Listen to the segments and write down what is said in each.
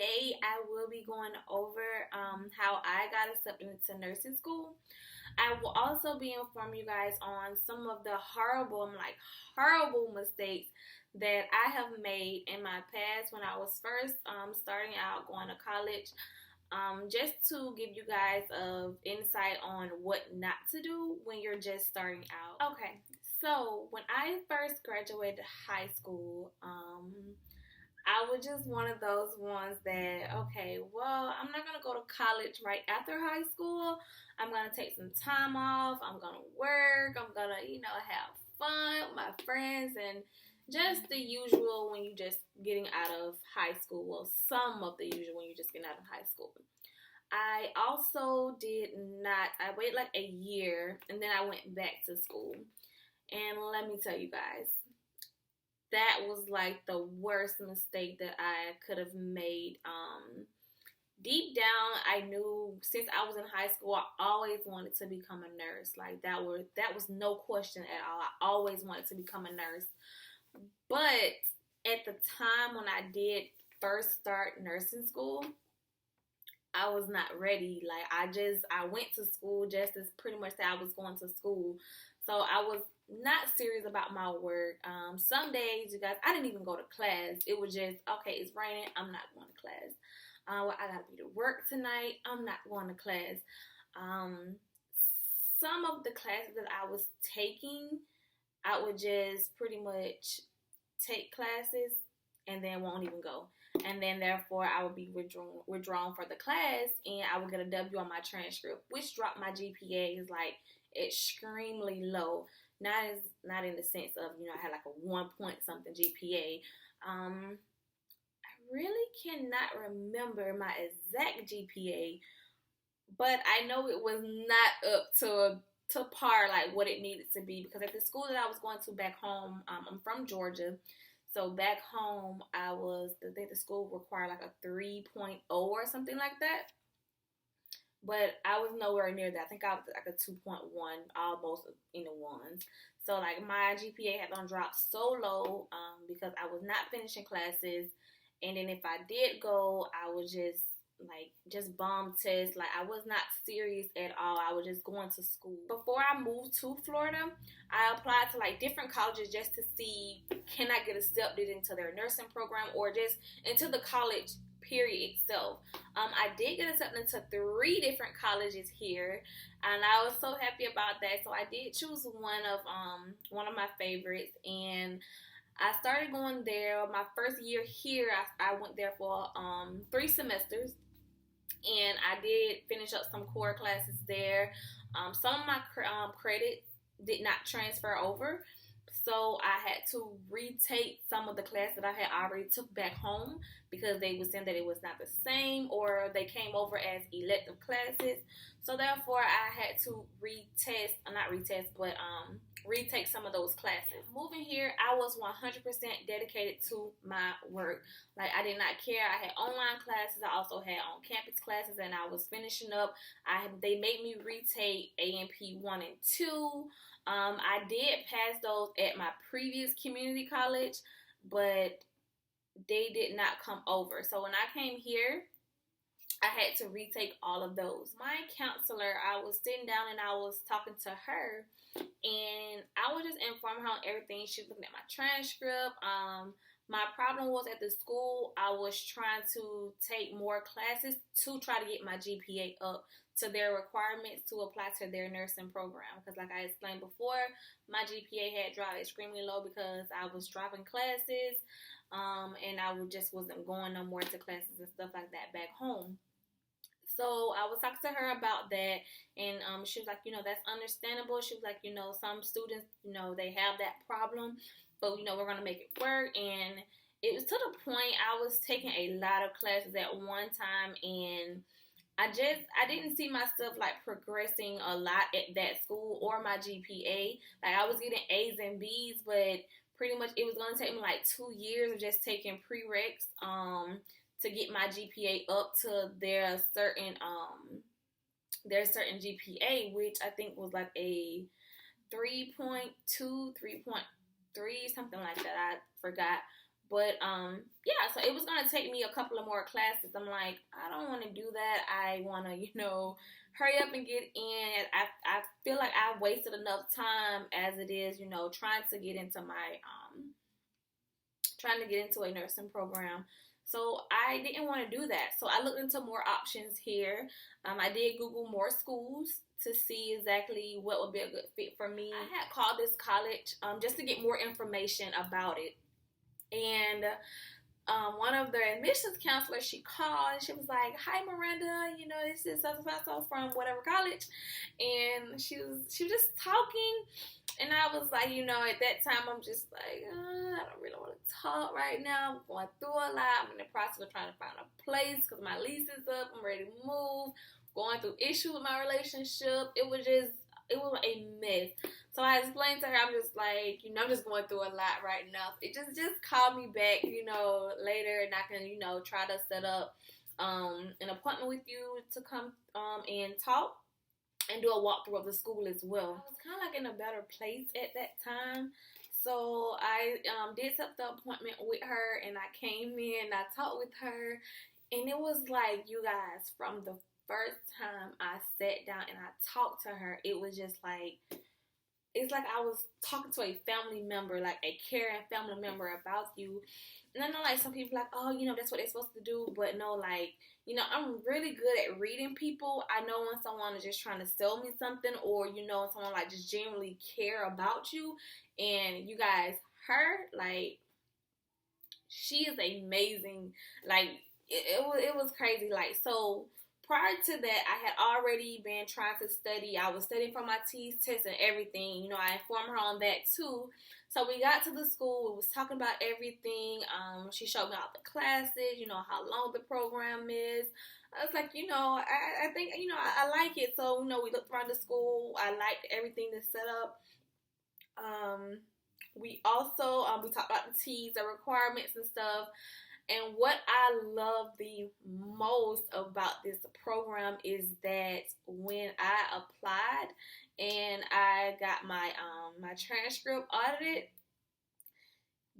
today I will be going over how I got accepted into nursing school. I will also be informing you guys on some of the horrible mistakes that I have made in my past when I was first starting out going to college. Just to give you guys insight on what not to do when you're just starting out. Okay, so when I first graduated high school, I was just one of those ones that, okay, well, I'm not going to go to college right after high school. I'm going to take some time off. I'm going to work. I'm going to, have fun with my friends and just the usual when you're just getting out of high school. Well, some of the usual when you're just getting out of high school. I also I waited like a year and then I went back to school. And let me tell you guys, that was like the worst mistake that I could have made. Deep down, I knew since I was in high school, I always wanted to become a nurse. Like that was no question at all. I always wanted to become a nurse. But at the time when I did first start nursing school, I was not ready. Like I went to school just as pretty much that I was going to school. So I was not serious about my work. Some days, you guys, I didn't even go to class. It was just, okay, it's raining, I'm not going to class. Well, I gotta be to work tonight, I'm not going to class. Some of the classes that I was taking, I would just pretty much take classes and then won't even go. And then therefore I would be withdrawn for the class and I would get a W on my transcript, which dropped my GPA is like extremely low. Not in the sense of, I had like a 1 point something GPA. I really cannot remember my exact GPA, but I know it was not up to par like what it needed to be, because at the school that I was going to back home, I'm from Georgia. So back home, I think the school required like a 3.0 or something like that. But I was nowhere near that. I think I was like a 2.1, almost in the ones. So like my GPA had gone dropped so low because I was not finishing classes. And then if I did go, I was just bomb test. Like I was not serious at all. I was just going to school. Before I moved to Florida, I applied to like different colleges just to see, can I get accepted into their nursing program or just into the college period itself. I did get accepted into 3 different colleges here, and I was so happy about that. So I did choose one of my favorites, and I started going there. My first year here, I went there for 3 semesters, and I did finish up some core classes there. Some of my credits did not transfer over, so I had to retake some of the classes that I had already took back home because they were saying that it was not the same or they came over as elective classes. So therefore, I had to retake some of those classes. Moving here, I was 100% dedicated to my work. Like I did not care. I had online classes. I also had on-campus classes, and I was finishing up. They made me retake A&P 1 and 2. I did pass those at my previous community college, but they did not come over. So when I came here, I had to retake all of those. My counselor, I was sitting down and I was talking to her, and I was just informing her on everything. She was looking at my transcript. My problem was at the school, I was trying to take more classes to try to get my GPA up to their requirements to apply to their nursing program. Because like I explained before, my GPA had dropped extremely low because I was dropping classes, and I just wasn't going no more to classes and stuff like that back home. So I was talking to her about that, and she was like, that's understandable. She was like, some students, they have that problem, but, we're going to make it work. And it was to the point I was taking a lot of classes at one time, and I didn't see myself like progressing a lot at that school or my GPA. Like I was getting A's and B's, but pretty much it was going to take me like 2 years of just taking prereqs, to get my GPA up to their certain GPA, which I think was like a 3.2, 3.3, something like that. I forgot. But yeah, so it was gonna take me a couple of more classes. I'm like, I don't want to do that. I want to, hurry up and get in. I feel like I've wasted enough time as it is, trying to get into a nursing program. So I didn't want to do that. So I looked into more options here. I did Google more schools to see exactly what would be a good fit for me. I had called this college just to get more information about it. And one of the admissions counselors, she called and she was like, "Hi, Miranda, this is so from whatever college," and she was just talking, and I was like, at that time I'm just like, I don't really want to talk right now. I'm going through a lot. I'm in the process of trying to find a place because my lease is up. I'm ready to move. Going through issues with my relationship. It was a mess. So I explained to her, I'm just like, I'm just going through a lot right now. It just call me back, later, and I can, try to set up an appointment with you to come and talk and do a walkthrough of the school as well. I was kind of like in a better place at that time. So I did set the appointment with her, and I came in, I talked with her, and it was like, you guys, from the first time I sat down and I talked to her, it was just like, it's like I was talking to a family member, like a caring family member about you. And I know, like, some people like, oh, that's what they're supposed to do. But no, like, I'm really good at reading people. I know when someone is just trying to sell me something, or, when someone, like, just genuinely care about you. And you guys, her, like, she is amazing. Like, it was crazy. Like, so prior to that, I had already been trying to study. I was studying for my TEAS test and everything. I informed her on that too. So we got to the school. We was talking about everything. She showed me all the classes, how long the program is. I was like, I think, I like it. So, we looked around the school. I liked everything that's set up. We also, we talked about the TEAS, the requirements and stuff. And what I love the most about this program is that when I applied and I got my my transcript audited,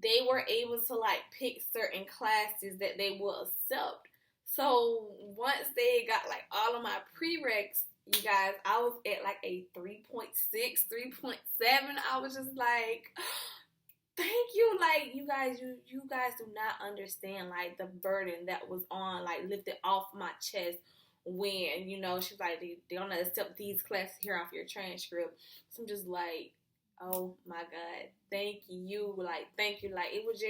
they were able to like pick certain classes that they will accept. So once they got like all of my prereqs, you guys, I was at like a 3.6, 3.7. I was just like, thank you. Like, you guys do not understand, like, the burden that was on, like, lifted off my chest when, she's like, they don't accept these classes here off your transcript. So I'm just like, oh my God, thank you. Like, thank you. Like, it was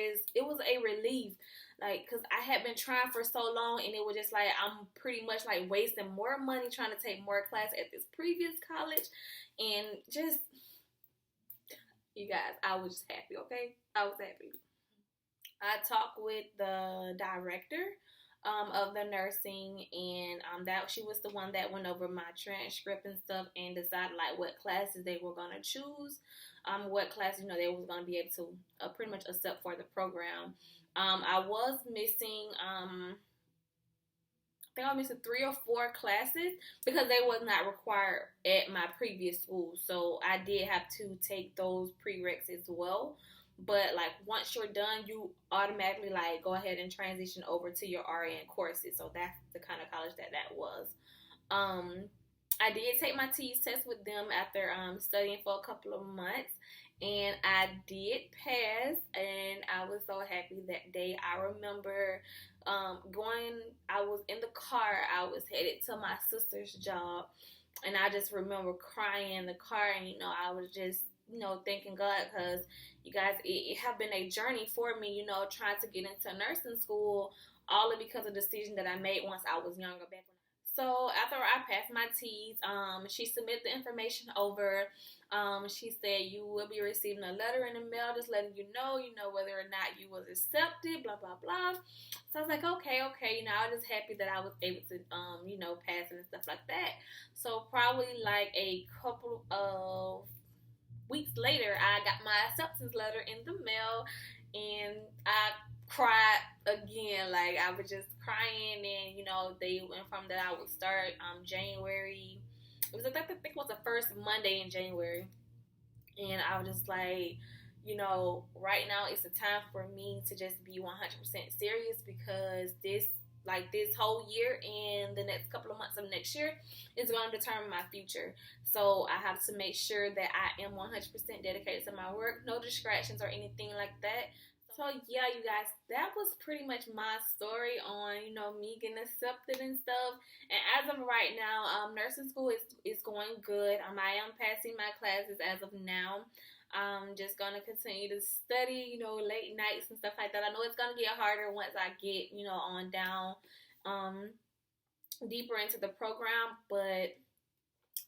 a relief. Like, because I had been trying for so long, and it was just like, I'm pretty much like wasting more money trying to take more class at this previous college, and just, you guys, I was just happy, okay? I was happy. I talked with the director of the nursing, and that she was the one that went over my transcript and stuff and decided like what classes they were gonna choose, what classes they was gonna be able to pretty much accept for the program. I was missing I think I was missing 3 or 4 classes because they was not required at my previous school. So I did have to take those prereqs as well. But like once you're done, you automatically like go ahead and transition over to your RN courses. So that's the kind of college that was. I did take my TEAS test with them after studying for a couple of months, and I did pass, and I was so happy that day. I remember I was in the car, I was headed to my sister's job, and I just remember crying in the car, and I was just thanking God, because you guys, it have been a journey for me, trying to get into nursing school, all because of the decision that I made once I was younger back when. So after I passed my TEAS, she submitted the information over. She said you will be receiving a letter in the mail just letting you know whether or not you was accepted, blah, blah, blah. So I was like, okay. I was just happy that I was able to, pass and stuff like that. So probably like a couple of weeks later, I got my acceptance letter in the mail, and I cried again. Like, I was just crying, and they informed that I would start January. I think it was the first Monday in January, and I was just like, you know, right now it's the time for me to just be 100% serious, because this whole year and the next couple of months of next year is going to determine my future. So I have to make sure that I am 100% dedicated to my work, no distractions or anything like that. So yeah, you guys, that was pretty much my story on, you know, me getting accepted and stuff. And as of right now, nursing school is going good. I am passing my classes as of now. I'm just gonna continue to study, you know, late nights and stuff like that. I know it's gonna get harder once I get, you know, on down um deeper into the program, but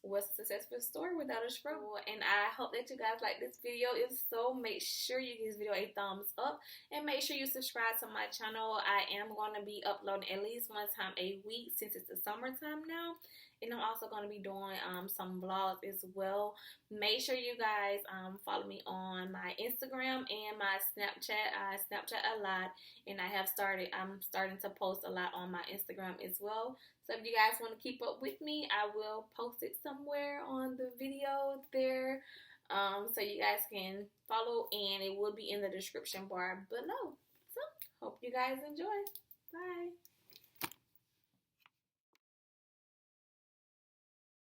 what's a successful story without a struggle? And I hope that you guys like this video. If so, make sure you give this video a thumbs up and make sure you subscribe to my channel. I am going to be uploading at least one time a week since it's the summertime now. And I'm also going to be doing some vlogs as well. Make sure you guys follow me on my Instagram and my Snapchat. I Snapchat a lot, and I'm starting to post a lot on my Instagram as well. So if you guys want to keep up with me, I will post it somewhere on the video there, so you guys can follow, and it will be in the description bar below. So hope you guys enjoy. Bye.